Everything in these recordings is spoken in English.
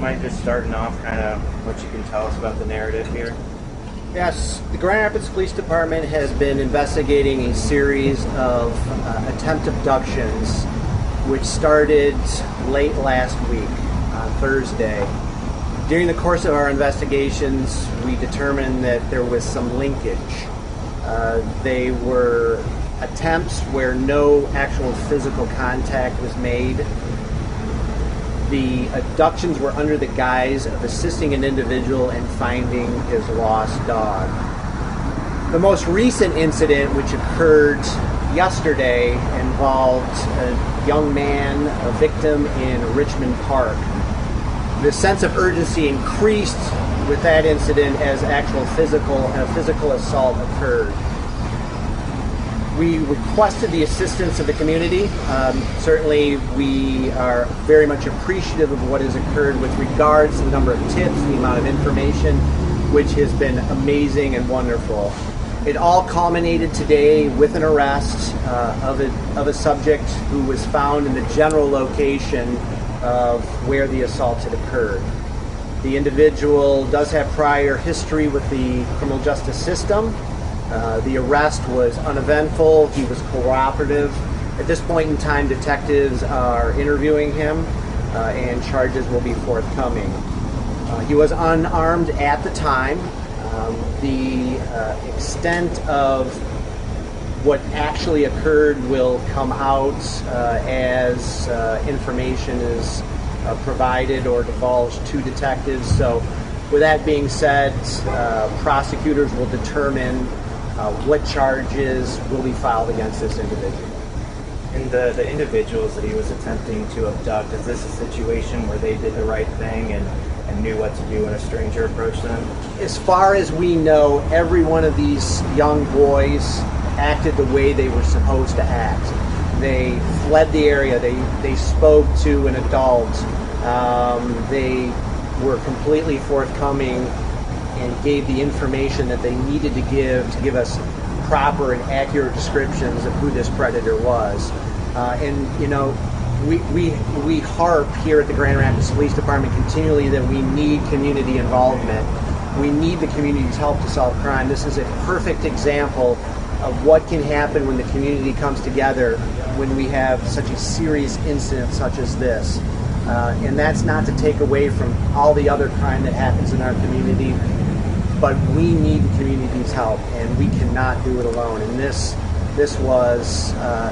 mind just starting off kind of what you can tell us about the narrative here? Yes, the Grand Rapids Police Department has been investigating a series of attempt abductions which started late last week on Thursday. During the course of our investigations, we determined that there was some linkage. They were attempts where no actual physical contact was made. The abductions were under the guise of assisting an individual in finding his lost dog. The most recent incident, which occurred yesterday, involved a young man, a victim in Richmond Park. The sense of urgency increased with that incident as actual physical assault occurred. We requested the assistance of the community. Certainly we are very much appreciative of what has occurred with regards to the number of tips, the amount of information, which has been amazing and wonderful. It all culminated today with an arrest of a subject who was found in the general location of where the assaults had occurred. The individual does have prior history with the criminal justice system. The arrest was uneventful. He was cooperative. At this point in time, detectives are interviewing him and charges will be forthcoming. He was unarmed at the time. The extent of what actually occurred will come out as information is provided or divulged to detectives. So with that being said, prosecutors will determine what charges will be filed against this individual. And the individuals that he was attempting to abduct, is this a situation where they did the right thing and knew what to do when a stranger approached them? As far as we know, every one of these young boys acted the way they were supposed to act. They fled the area. They spoke to an adult. They were completely forthcoming and gave the information that they needed to give us proper and accurate descriptions of who this predator was. And you know, we harp here at the Grand Rapids Police Department continually that we need community involvement. We need the community's help to solve crime. This is a perfect example of what can happen when the community comes together when we have such a serious incident such as this. And that's not to take away from all the other crime that happens in our community, but we need the community's help, and we cannot do it alone. And this was a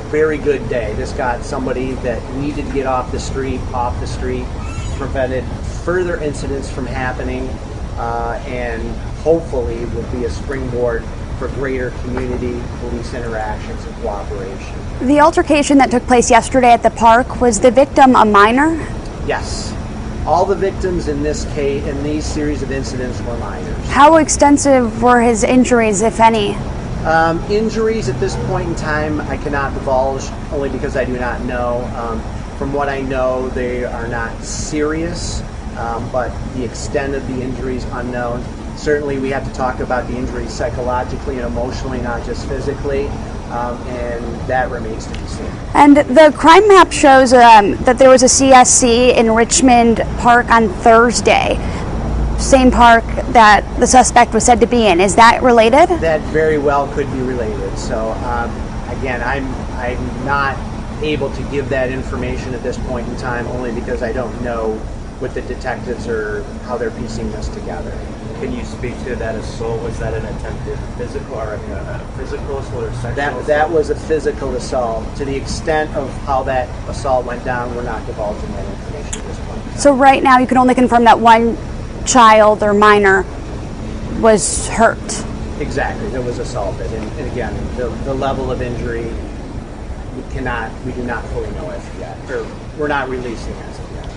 very good day. This got somebody that needed to get off the street, prevented further incidents from happening, and hopefully will be a springboard for greater community police interactions and cooperation. The altercation that took place yesterday at the park, was the victim a minor? Yes. All the victims in this case, in these series of incidents, were minors. How extensive were his injuries, if any? Injuries at this point in time, I cannot divulge, only because I do not know. From what I know, they are not serious, but the extent of the injuries unknown. Certainly we have to talk about the injuries psychologically and emotionally, not just physically, and that remains to be seen. And the crime map shows that there was a CSC in Richmond Park on Thursday, same park that the suspect was said to be in. Is that related? That very well could be related. So again, I'm not able to give that information at this point in time, only because I don't know what the detectives are, how they're piecing this together. Can you speak to that assault? Was that an attempted physical or a physical assault or sexual assault? That was a physical assault. To the extent of how that assault went down, we're not divulging that information at this point. So right now you can only confirm that one child or minor was hurt. Exactly, that was assaulted. And again, the level of injury, we do not fully know as of yet. Or we're not releasing as of yet.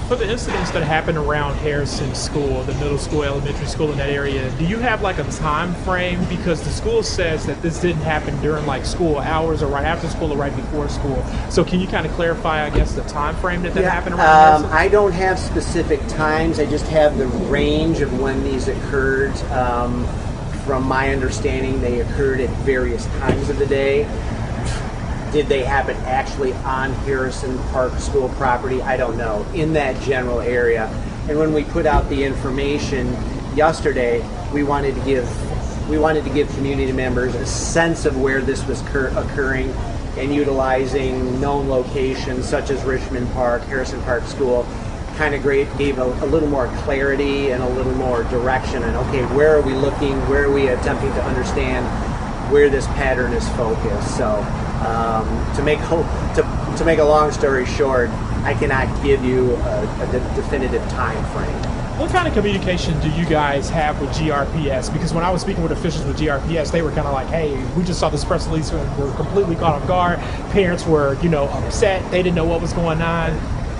For the incidents that happened around Harrison School, the middle school, elementary school in that area, do you have like a time frame? Because the school says that this didn't happen during like school hours or right after school or right before school. So can you kind of clarify, I guess, the time frame that happened around Harrison? I don't have specific times. I just have the range of when these occurred. From my understanding, they occurred at various times of the day. Did they happen actually on Harrison Park School property? I don't know. In that general area. And when we put out the information yesterday, we wanted to give community members a sense of where this was occurring, and utilizing known locations such as Richmond Park, Harrison Park School, kind of gave a little more clarity and a little more direction. And okay, where are we looking? Where are we attempting to understand where this pattern is focused? So to make a long story short, I cannot give you a definitive time frame. What kind of communication do you guys have with GRPS? Because when I was speaking with officials with GRPS, they were kind of like, hey, we just saw this press release and we're completely caught off guard. Parents were, upset. They didn't know what was going on.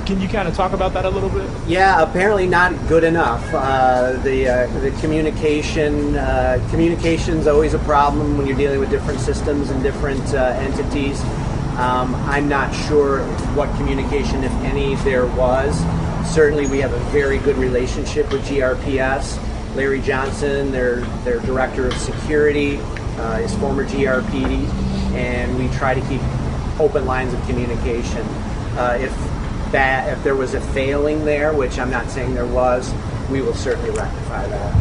Can you kind of talk about that a little bit? Yeah, apparently not good enough. The communication's always a problem when you're dealing with different systems and different entities. I'm not sure what communication, if any, there was. Certainly we have a very good relationship with GRPS. Larry Johnson, their director of security, is former GRPD, and we try to keep open lines of communication. If there was a failing there, which I'm not saying there was, we will certainly rectify that.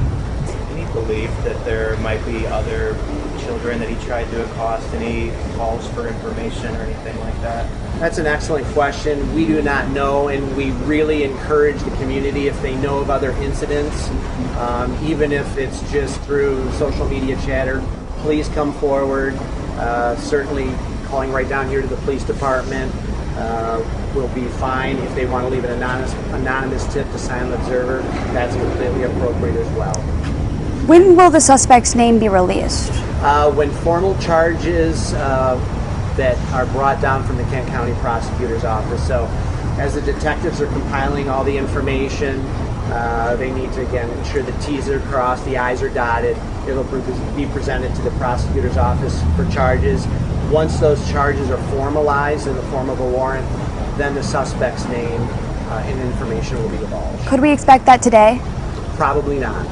Any belief that there might be other children that he tried to accost? Any calls for information or anything like that? That's an excellent question. We do not know, and we really encourage the community, if they know of other incidents, even if it's just through social media chatter, please come forward. Certainly calling right down here to the police department will be fine. If they want to leave an anonymous tip to Silent Observer, that's completely appropriate as well. When will the suspect's name be released? When formal charges that are brought down from the Kent County Prosecutor's Office. So as the detectives are compiling all the information, they need to, again, ensure the T's are crossed, the I's are dotted. It'll be presented to the prosecutor's office for charges. Once those charges are formalized in the form of a warrant, then the suspect's name and information will be divulged. Could we expect that today? Probably not.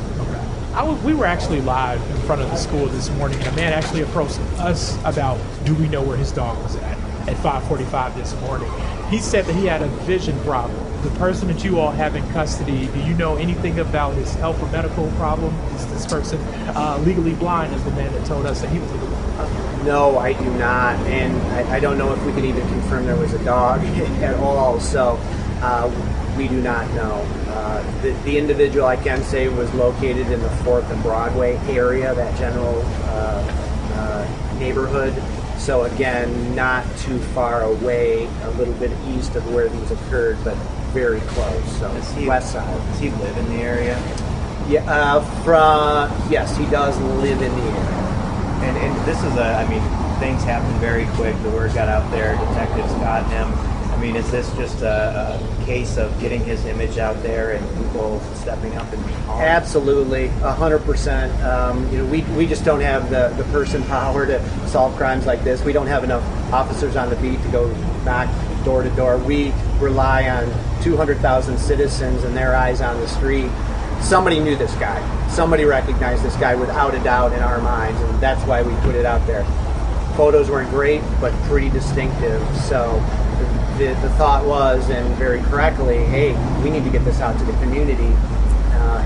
We were actually live in front of the school this morning, and a man actually approached us about, do we know where his dog was at 5:45 this morning. He said that he had a vision problem. The person that you all have in custody, do you know anything about his health or medical problem? Is this person legally blind, as the man that told us that he was legally blind? No, I do not, and I don't know if we can even confirm there was a dog at all, so we do not know. The individual, I can say, was located in the 4th and Broadway area, that general neighborhood. So again, not too far away, a little bit east of where these occurred, but very close. So west side. Does he live in the area? Yeah, yes, he does live in the area. And this is things happen very quick. The word got out there. Detectives got him. Is this just a case of getting his image out there and people stepping up and calling? Absolutely, 100%. We just don't have the person power to solve crimes like this. We don't have enough officers on the beat to go knock door to door. We rely on 200,000 citizens and their eyes on the street. Somebody knew this guy. Somebody recognized this guy without a doubt in our minds, and that's why we put it out there. Photos weren't great, but pretty distinctive. So the thought was, and very correctly, hey, we need to get this out to the community,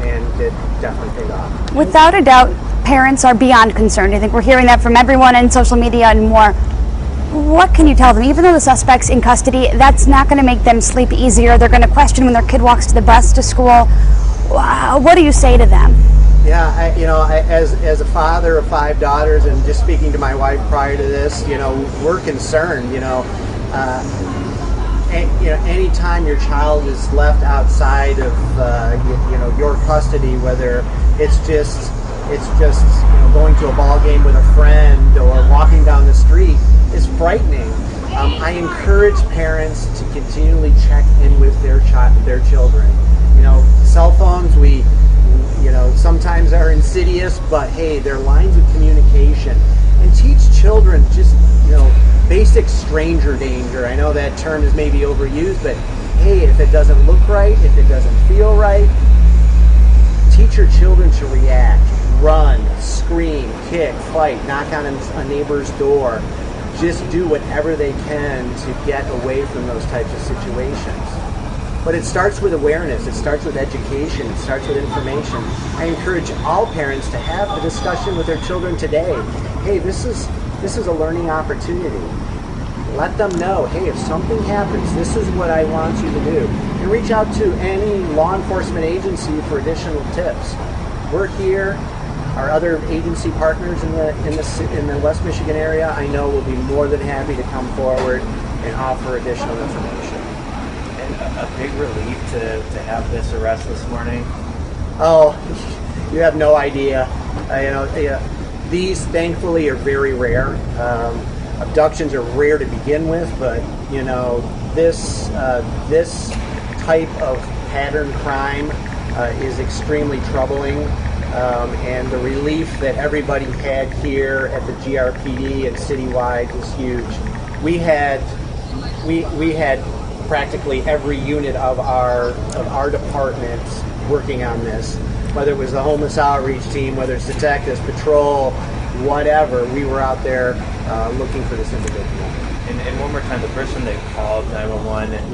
and it definitely paid off. Without a doubt, parents are beyond concerned. I think we're hearing that from everyone in social media and more. What can you tell them? Even though the suspect's in custody, that's not going to make them sleep easier. They're going to question when their kid walks to the bus to school. What do you say to them? Yeah, as a father of 5 daughters, and just speaking to my wife prior to this, we're concerned. Anytime your child is left outside of your custody, whether it's just going to a ball game with a friend or walking down the street, is frightening. I encourage parents to continually check in with their children. Cell phones, we sometimes are insidious, but hey, they're lines of communication. And teach children just basic stranger danger. I know that term is maybe overused, but hey, if it doesn't look right, if it doesn't feel right, teach your children to react, run, scream, kick, fight, knock on a neighbor's door. just do whatever they can to get away from those types of situations. But it starts with awareness, it starts with education, it starts with information. I encourage all parents to have the discussion with their children today. Hey, this is a learning opportunity. Let them know, hey, if something happens, this is what I want you to do. And reach out to any law enforcement agency for additional tips. We're here. Our other agency partners in the West Michigan area, I know, will be more than happy to come forward and offer additional information. And a big relief to have this arrest this morning. Oh, you have no idea. These thankfully are very rare. Abductions are rare to begin with, but this type of pattern crime is extremely troubling. And the relief that everybody had here at the GRPD and citywide was huge. We had practically every unit of our department working on this, whether it was the homeless outreach team, whether it's detectives, patrol, whatever. We were out there looking for this individual. And one more time, the person that called 911, and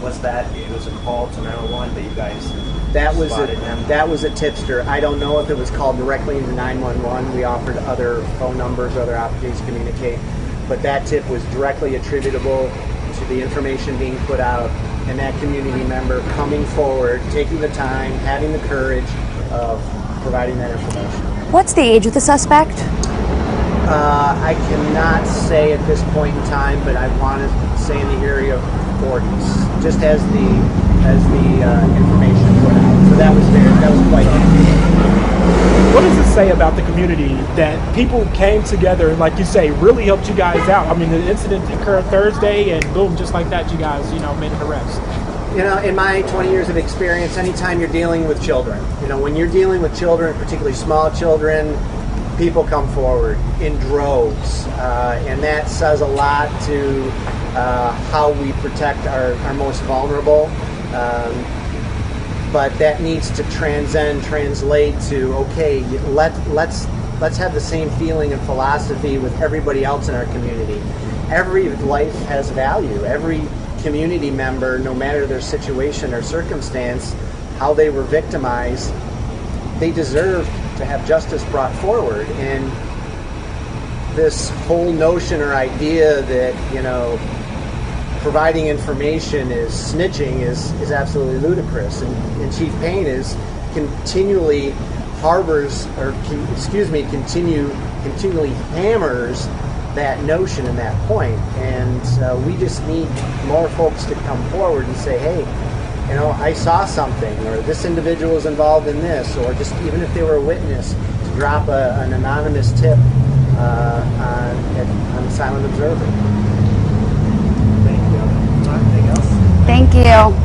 was that it was a call to 911, but you guys spotted him? That was a tipster. I don't know if it was called directly into 911. We offered other phone numbers, other opportunities to communicate, but that tip was directly attributable to the information being put out and that community member coming forward, taking the time, having the courage of providing that information. What's the age of the suspect? I cannot say at this point in time, but I want to say in the area of 40s, just as the information put out. So that was quite interesting. What does it say about the community that people came together and, like you say, really helped you guys out? I mean, the incident occurred Thursday, and boom, just like that, you guys, made an arrest. In my 20 years of experience, anytime you're dealing with children, when you're dealing with children, particularly small children, people come forward in droves, and that says a lot to how we protect our most vulnerable. But that needs to translate to, okay, let's have the same feeling and philosophy with everybody else in our community. Every life has value. Every community member, no matter their situation or circumstance, how they were victimized, they deserve to have justice brought forward. And this whole notion or idea that, providing information is snitching is absolutely ludicrous. And Chief Payne is continually continually hammers that notion and that point. And we just need more folks to come forward and say, hey, I saw something, or this individual is involved in this, or just even if they were a witness, to drop an anonymous tip on the Silent Observer. Thank you. Anything else? Thank you.